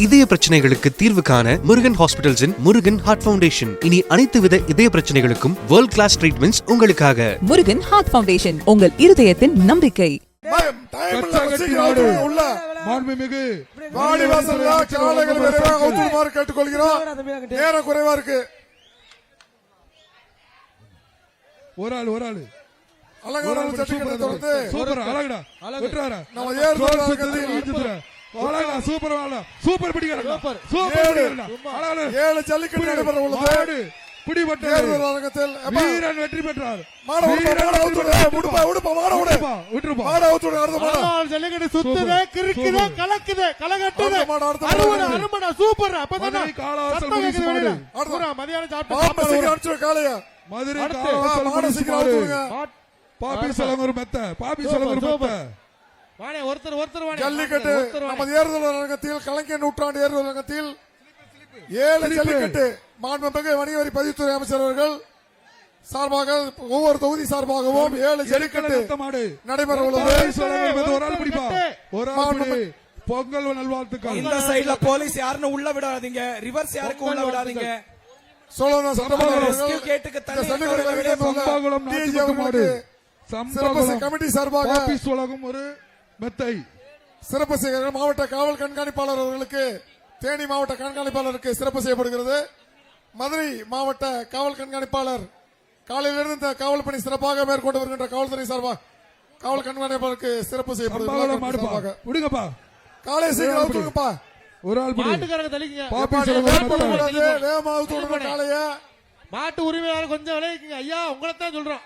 இதய பிரச்சனைகளுக்கு தீர்வு காண முருகன் ஹாஸ்பிடல்ஸின் முருகன் ஹார்ட் ஃபவுண்டேஷன். இனி அனைத்து வித இதய பிரச்சனைகளுக்கும் வேர்ல்ட் கிளாஸ் ட்ரீட்மெண்ட்ஸ் உங்களுக்காக. முருகன் ஹார்ட் ஃபவுண்டேஷன், உங்கள் இருதயத்தின் நம்பிக்கை. நேரம் குறைவா இருக்கு. சூப்பர் ஏழு ஜல்லிக்கட்டு நடைபெற உள்ளது. வீரன் வெற்றி பெற்றார். ஜல்லிக்கட்டு சுத்துது, கிறுக்குது, கலக்குது, கலகட்டுது. சூப்பர். ஜல்லிக்கட்டு நமது ஏறுதல் அரங்கத்தில், கலைஞர் நூற்றாண்டு ஏறுதல் அரங்கத்தில் ஏழு ஜல்லிக்கட்டு மாண்புமிகு வணிக வரி பதிவுத்துறை அமைச்சர் அவர்கள் சார்பாக ஒவ்வொரு தொகுதி சார்பாகவும் 7 ஜல்லிக்கட்டு நடைபெற உள்ளது. பொங்கல் நல்வாழ்த்துக்கள். இந்த சைடுல போலீஸ் யாருன்னு உள்ள விடாதீங்க, ரிவர்ஸ் யாருக்கும் உள்ள விடாதீங்க. கமிட்டி சார்பாக ஒரு மெத்தை சிறப்பு செய்ய மாவட்ட காவல் கண்காணிப்பாளர் அவர்களுக்கு, தேனி மாவட்ட கண்காணிப்பாளருக்கு சிறப்பு செய்யப்படுகிறது. மதுரை மாவட்ட காவல் கண்காணிப்பாளர் காலையிலிருந்து இந்த காவல் பணி சிறப்பாக மேற்கொண்டு வருகின்ற காவல்துறை சார்பாக காவல் கண்காணிப்பாளருக்கு சிறப்பு செய்யப்படுகிறது. காலை சீக்கிரம் ஒரு ஆள் மாட்டு உரிமையாளர் கொஞ்சம் விளைவிக்குங்க ஐயா, உங்களை தான் சொல்றோம்.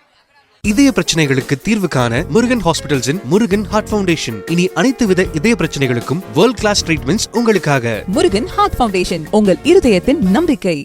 இதய பிரச்சனைகளுக்கு தீர்வு காண முருகன் ஹாஸ்பிடல்ஸின் முருகன் ஹார்ட் ஃபவுண்டேஷன். இனி அனைத்து வித இதய பிரச்சனைகளுக்கும் வேர்ல்ட் கிளாஸ் ட்ரீட்மெண்ட்ஸ் உங்களுக்காக. முருகன் ஹார்ட் ஃபவுண்டேஷன், உங்கள் இருதயத்தின் நம்பிக்கை.